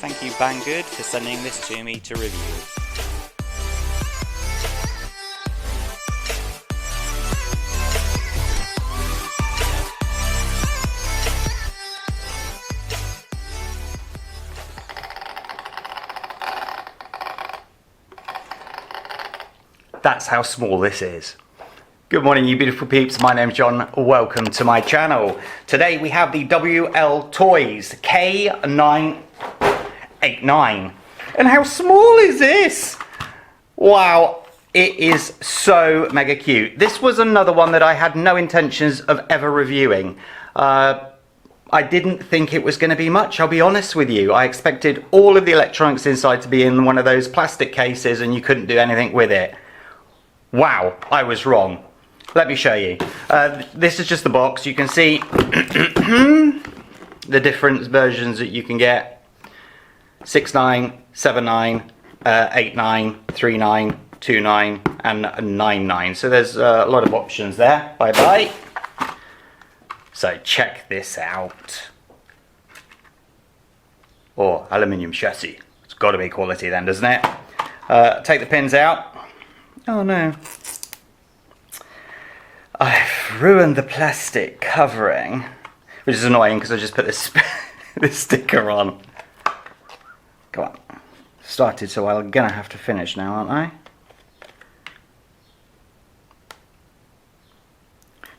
Thank you Banggood for sending this to me to review. That's how small this is. Good morning you beautiful peeps, my name's John, welcome to my channel. Today we have the WL Toys K989. And how small is this? Wow, it is so mega cute. This was another one that I had no intentions of ever reviewing. I didn't think it was going to be much, I'll be honest with you. I expected all of the electronics inside to be in one of those plastic cases and you couldn't do anything with it. Wow, I was wrong. Let me show you. This is just the box. You can see the different versions that you can get. 6.9, 7.9, 8.9, 3.9, 2.9 and 9.9. So there's a lot of options there. Bye bye. So check this out. Oh, aluminium chassis. It's got to be quality then, doesn't it? Take the pins out. Oh no. I've ruined the plastic covering, which is annoying because I just put this, this sticker on. Come on. Started, so I'm gonna have to finish now, aren't I?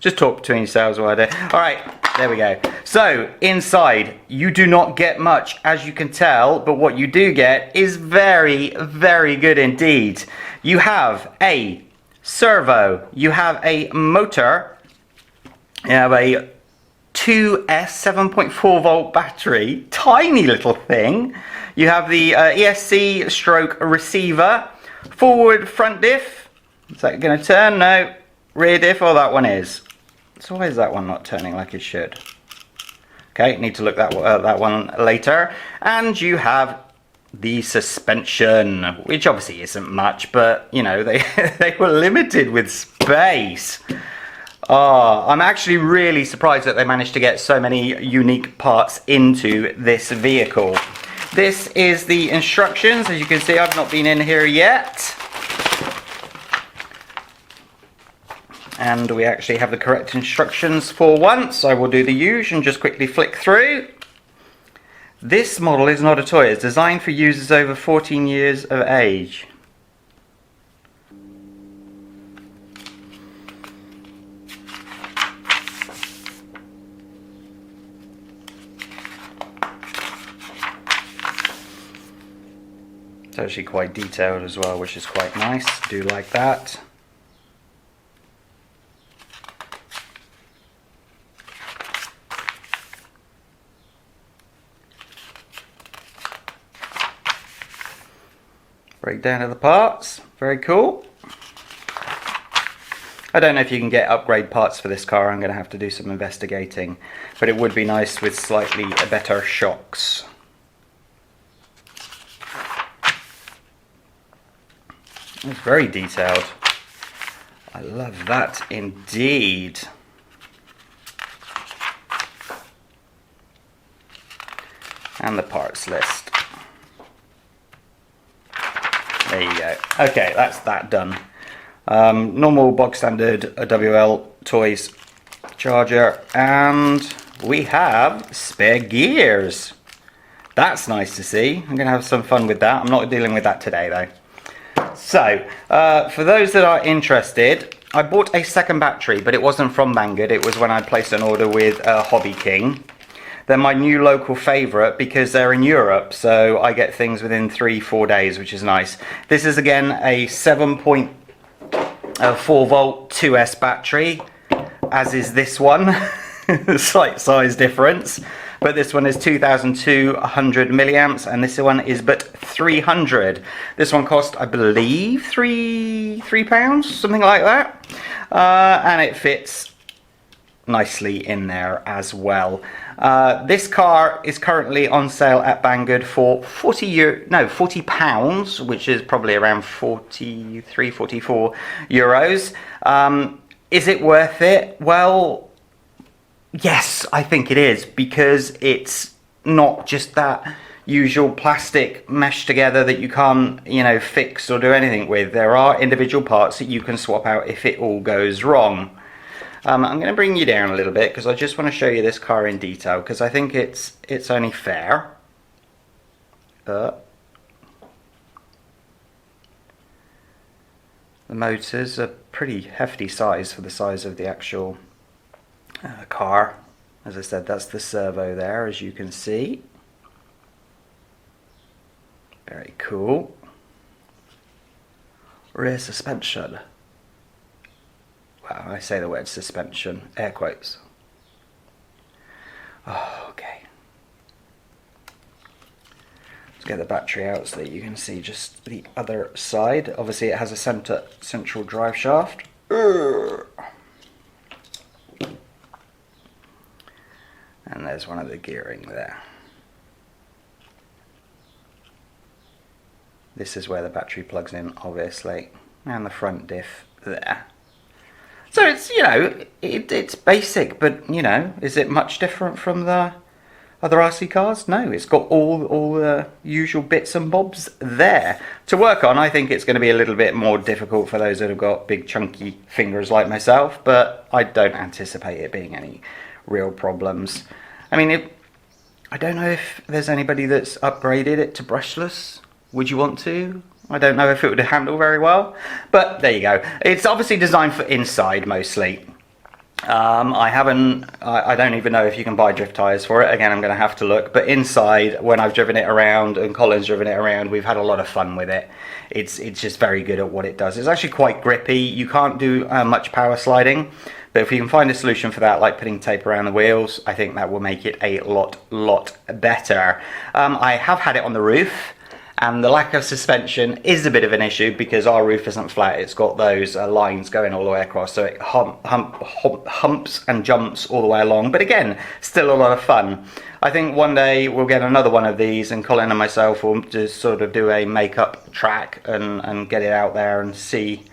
Just talk between yourselves while I do. Alright, there we go. So, inside, you do not get much, as you can tell, but what you do get is very, very good indeed. You have a servo, you have a motor, you have a 2S 7.4 volt battery, tiny little thing. You have the ESC stroke receiver, forward front diff. Is that going to turn? No. Rear diff, oh that one is. So why is that one not turning like it should? Okay, need to look at that one later. And you have the suspension, which obviously isn't much, but you know, they were limited with space. Oh, I'm actually really surprised that they managed to get so many unique parts into this vehicle. This is the instructions. As you can see, I've not been in here yet. And we actually have the correct instructions for once. I will do the usual and just quickly flick through. This model is not a toy. It's designed for users over 14 years of age. It's actually quite detailed as well, which is quite nice. Do like that. Breakdown of the parts, very cool. I don't know if you can get upgrade parts for this car. I'm going to have to do some investigating, but it would be nice with slightly better shocks. It's very detailed. I love that indeed. And the parts list. There you go. Okay, that's that done. Normal box standard WL Toys charger, and we have spare gears. That's nice to see. I'm going to have some fun with that. I'm not dealing with that today though. So, for those that are interested, I bought a second battery, but it wasn't from Banggood. It was when I placed an order with Hobby King. They're my new local favourite because they're in Europe, so I get things within 3-4 days, which is nice. This is again a 7.4 volt 2S battery, as is this one. Slight size difference, but this one is 2,200 milliamps and this one is but 300. This one cost, I believe, £3, something like that, and it fits nicely in there as well. This car is currently on sale at Banggood for £40, which is probably around 43, 44 euros. Is it worth it? Well, yes, I think it is, because it's not just that usual plastic mesh together that you can't, you know, fix or do anything with. There are individual parts that you can swap out if it all goes wrong. I'm going to bring you down a little bit because I just want to show you this car in detail, because I think it's only fair. The motors are pretty hefty size for the size of the actual car. As I said, that's the servo there, as you can see. Very cool. Rear suspension. Wow, I say the word suspension, air quotes. Oh, okay. Let's get the battery out so that you can see just the other side. Obviously it has a central drive shaft. And there's one of the gearing there. This is where the battery plugs in, obviously, and the front diff there. So it's, you know, it's basic, but, you know, is it much different from the other RC cars? No, it's got all the usual bits and bobs there. To work on, I think it's going to be a little bit more difficult for those that have got big chunky fingers like myself, but I don't anticipate it being any real problems. I mean, I don't know if there's anybody that's upgraded it to brushless. Would you want to? I don't know if it would handle very well, but there you go. It's obviously designed for inside mostly. I don't even know if you can buy drift tyres for it. Again, I'm going to have to look. But inside, when I've driven it around and Colin's driven it around, we've had a lot of fun with it. It's just very good at what it does. It's actually quite grippy. You can't do much power sliding, but if you can find a solution for that, like putting tape around the wheels, I think that will make it a lot better. I have had it on the roof. And the lack of suspension is a bit of an issue because our roof isn't flat. It's got those lines going all the way across, so it humps and jumps all the way along. But again, still a lot of fun. I think one day we'll get another one of these, and Colin and myself will just sort of do a makeup track and get it out there and see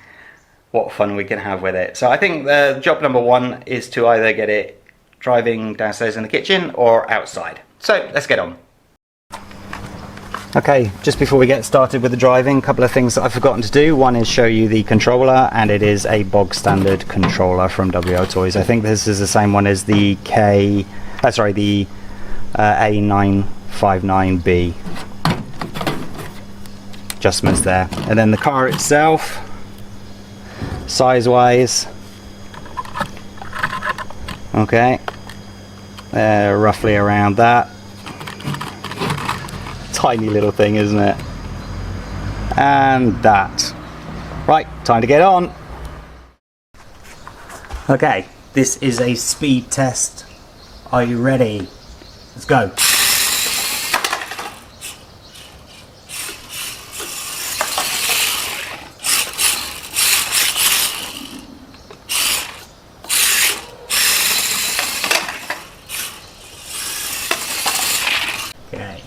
what fun we can have with it. So I think the job number one is to either get it driving downstairs in the kitchen or outside. So let's get on. Okay, just before we get started with the driving, a couple of things that I've forgotten to do. One is show you the controller, and it is a bog standard controller from WL Toys. I think this is the same one as the A959B. Adjustments there. And then the car itself, size-wise, okay, roughly around that. Tiny little thing, isn't it? And that. Right, time to get on. Okay, this is a speed test. Are you ready? Let's go. Okay.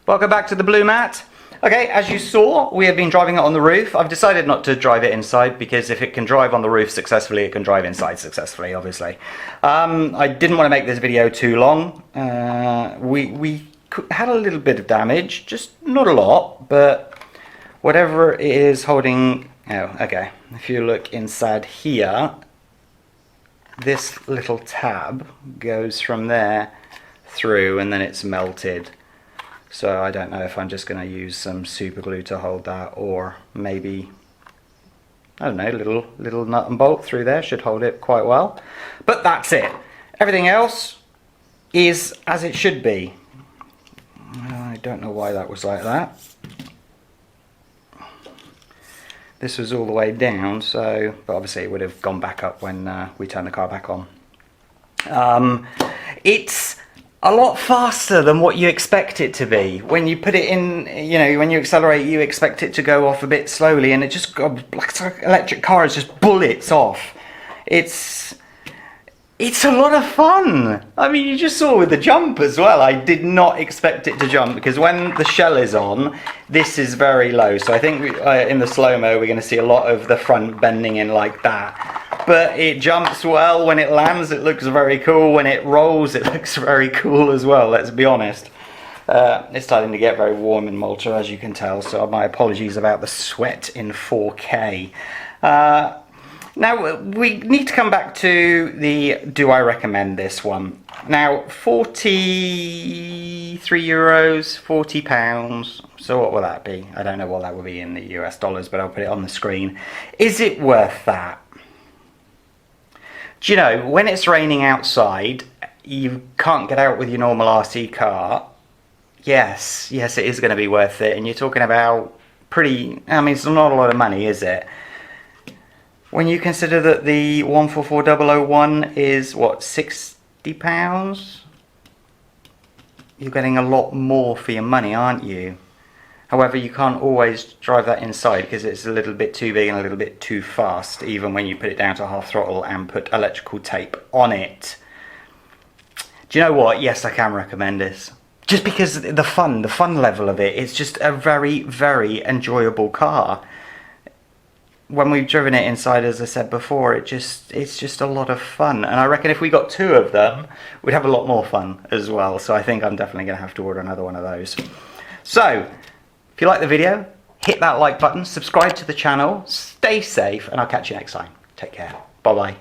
Welcome back to the Blue Mat. Okay, as you saw, we have been driving it on the roof. I've decided not to drive it inside because if it can drive on the roof successfully, it can drive inside successfully, obviously. I didn't want to make this video too long. We had a little bit of damage, just not a lot, but whatever it is holding... Oh, okay. If you look inside here, this little tab goes from there through and then it's melted. So I don't know if I'm just going to use some super glue to hold that, or maybe, I don't know, little nut and bolt through there should hold it quite well. But that's it. Everything else is as it should be. I don't know why that was like that. This was all the way down, so, but obviously it would have gone back up when we turned the car back on. It's a lot faster than what you expect it to be. When you put it in, you know, when you accelerate, you expect it to go off a bit slowly, and it just, like electric cars, just bullets off. It's a lot of fun. I mean, you just saw with the jump as well. I did not expect it to jump because when the shell is on, this is very low. So I think in the slow-mo, we're going to see a lot of the front bending in like that. But it jumps well. When it lands, it looks very cool. When it rolls, it looks very cool as well, let's be honest. It's starting to get very warm in Malta, as you can tell. So my apologies about the sweat in 4K. Now, we need to come back to the do I recommend this one. Now, 43 euros, 40 pounds. So what will that be? I don't know what that will be in the US dollars, but I'll put it on the screen. Is it worth that? Do you know, when it's raining outside, you can't get out with your normal RC car. Yes, it is going to be worth it. And you're talking about pretty, I mean, it's not a lot of money, is it? When you consider that the 144001 is, what, £60? You're getting a lot more for your money, aren't you? However, you can't always drive that inside because it's a little bit too big and a little bit too fast, even when you put it down to half throttle and put electrical tape on it. Do you know what? Yes, I can recommend this. Just because the fun level of it, it's just a very, very enjoyable car. When we've driven it inside, as I said before, it's just a lot of fun. And I reckon if we got two of them, we'd have a lot more fun as well. So I think I'm definitely going to have to order another one of those. So, if you like the video, hit that like button, subscribe to the channel, stay safe, and I'll catch you next time. Take care. Bye-bye.